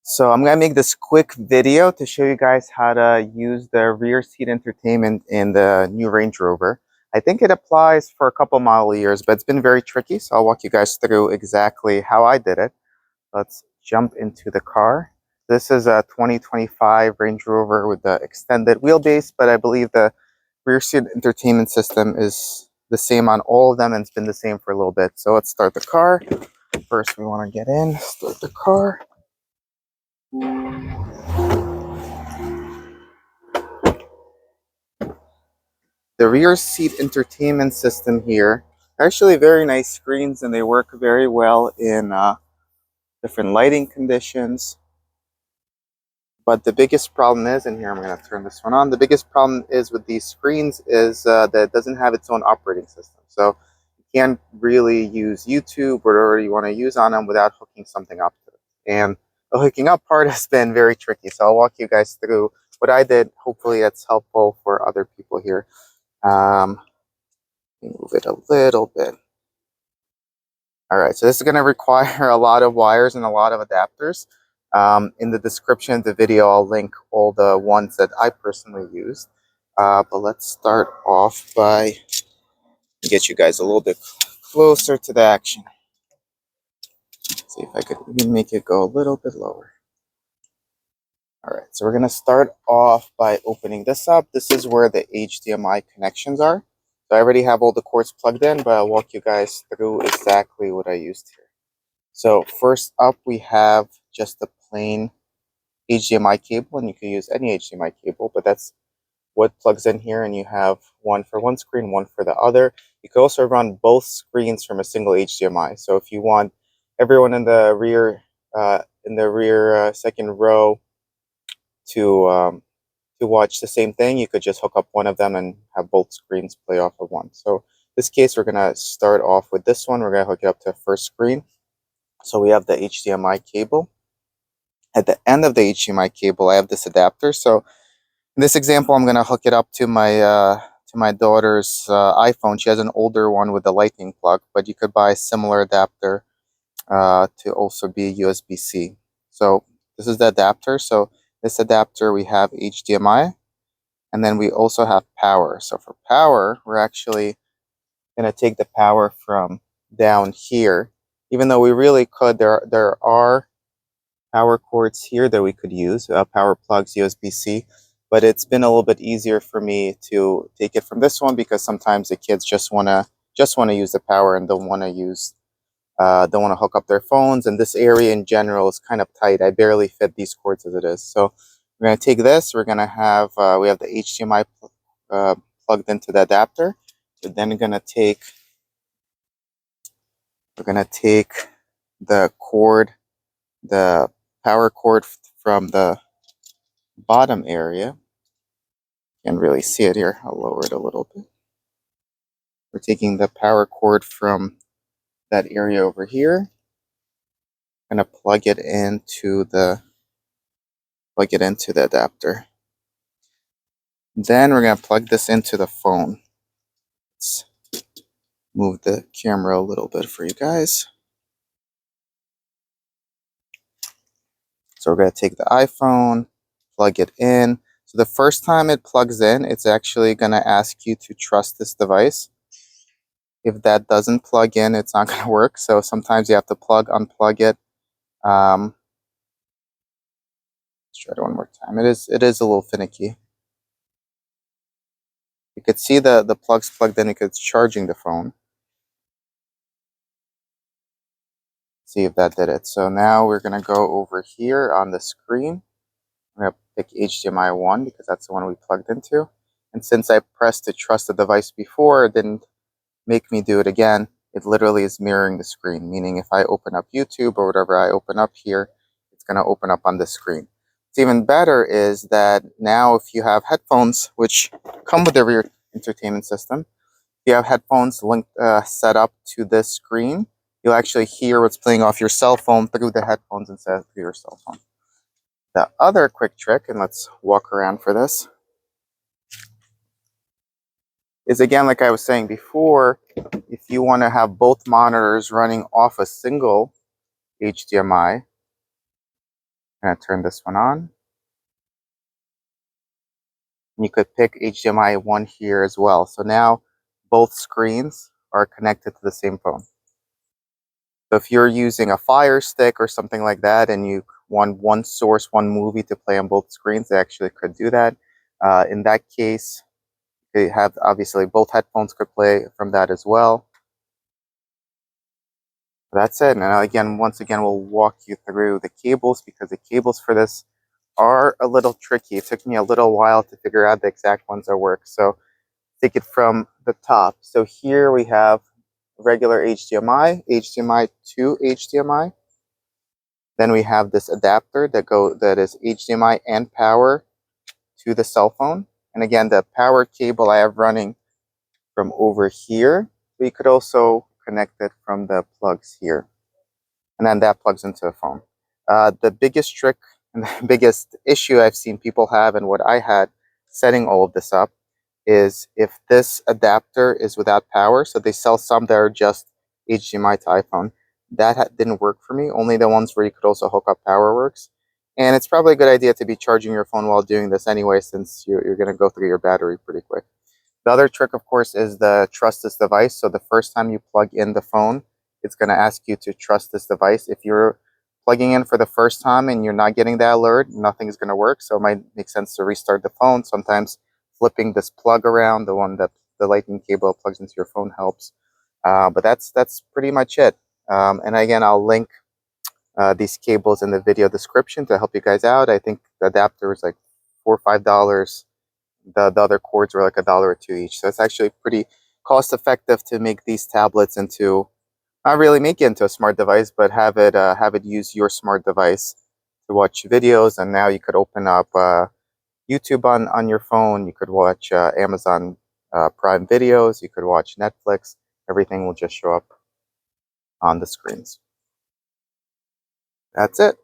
So I'm gonna make this quick video to show you guys how to use the rear seat entertainment in the new Range Rover. I think it applies for a couple model years, but it's been very tricky. So I'll walk you guys through exactly how I did it. Let's jump into the car. This is a 2025 Range Rover with the extended wheelbase, but I believe the rear seat entertainment system is the same on all of them, and it's been the same for a little bit. So let's start the car. First, we want to get in, start the car. The rear seat entertainment system here, actually very nice screens, and they work very well in different lighting conditions. But the biggest problem is, and here I'm going to turn this one on, the biggest problem is with these screens is that it doesn't have its own operating system. So you can't really use YouTube or whatever you want to use on them without hooking something up to it. And the hooking up part has been very tricky. So I'll walk you guys through what I did. Hopefully that's helpful for other people here. Move it a little bit. All right, so this is going to require a lot of wires and a lot of adapters. In the description of the video, I'll link all the ones that I personally used. But let's start off by get you guys a little bit closer to the action. See if I could even make it go a little bit lower. All right, so we're going to start off by opening this up. This is where the HDMI connections are. So I already have all the cords plugged in, but I'll walk you guys through exactly what I used here. So first up, we have just the plain HDMI cable, and you can use any HDMI cable, but that's what plugs in here, and you have one for one screen, one for the other. You can also run both screens from a single HDMI. So if you want everyone in the rear second row to watch the same thing, you could just hook up one of them and have both screens play off of one. So in this case, we're going to start off with this one. We're going to hook it up to the first screen. So we have the HDMI cable. At the end of the HDMI cable, I have this adapter. So in this example, I'm going to hook it up to my daughter's iPhone. She has an older one with a lightning plug, but you could buy a similar adapter to also be USB-C. So this is the adapter. So this adapter, we have HDMI, and then we also have power. So for power, we're actually going to take the power from down here. Even though we really could, there are power cords here that we could use, power plugs, USB-C, but it's been a little bit easier for me to take it from this one because sometimes the kids just wanna use the power and don't want to hook up their phones, and this area in general is kind of tight. I barely fit these cords as it is. So we're gonna take this. We're gonna have we have the HDMI plugged into the adapter. We're then gonna take the cord, the power cord from the bottom area. You can really see it here. I'll lower it a little bit. We're taking the power cord from that area over here. I'm gonna plug it into the adapter. Then we're gonna plug this into the phone. Let's move the camera a little bit for you guys. So we're gonna take the iPhone, plug it in. So the first time it plugs in, it's actually gonna ask you to trust this device. If that doesn't plug in, it's not gonna work. So sometimes you have to unplug it. Let's try it one more time. It is a little finicky. You could see the plugs plugged in because it's charging the phone. See if that did it. So now we're gonna go over here on the screen. I'm gonna pick HDMI 1 because that's the one we plugged into. And since I pressed to trust the device before, it didn't make me do it again. It literally is mirroring the screen, meaning if I open up YouTube or whatever I open up here, it's gonna open up on the screen. What's even better is that now if you have headphones, which come with the rear entertainment system, if you have headphones linked set up to this screen, you'll actually hear what's playing off your cell phone through the headphones instead of through your cell phone. The other quick trick, and let's walk around for this, is again, like I was saying before, if you want to have both monitors running off a single HDMI, I'm going to turn this one on. You could pick HDMI 1 here as well. So now both screens are connected to the same phone. So if you're using a Fire Stick or something like that and you want one source, one movie to play on both screens, they actually could do that. In that case, they have obviously both headphones could play from that as well. That's it. And again, once again, we'll walk you through the cables because the cables for this are a little tricky. It took me a little while to figure out the exact ones that work. So take it from the top. So here we have regular HDMI, HDMI to HDMI. Then we have this adapter that is HDMI and power to the cell phone. And again, the power cable I have running from over here. We could also connect it from the plugs here. And then that plugs into the phone. The biggest trick and the biggest issue I've seen people have and what I had setting all of this up is if this adapter is without power, so they sell some that are just HDMI to iPhone, that didn't work for me. Only the ones where you could also hook up power works. And it's probably a good idea to be charging your phone while doing this anyway, since you're going to go through your battery pretty quick. The other trick, of course, is the trust this device. So the first time you plug in the phone, it's going to ask you to trust this device. If you're plugging in for the first time and you're not getting that alert, nothing's going to work. So it might make sense to restart the phone. Sometimes flipping this plug around, the one that the lightning cable plugs into your phone, helps. But that's pretty much it. And again, I'll link these cables in the video description to help you guys out. I think the adapter is like $4 or $5. The other cords were like $1 or $2 each. So it's actually pretty cost effective to make these tablets into, not really make it into a smart device, but have it use your smart device to watch videos. And now you could open up YouTube on your phone. You could watch Amazon Prime videos. You could watch Netflix. Everything will just show up on the screens. That's it.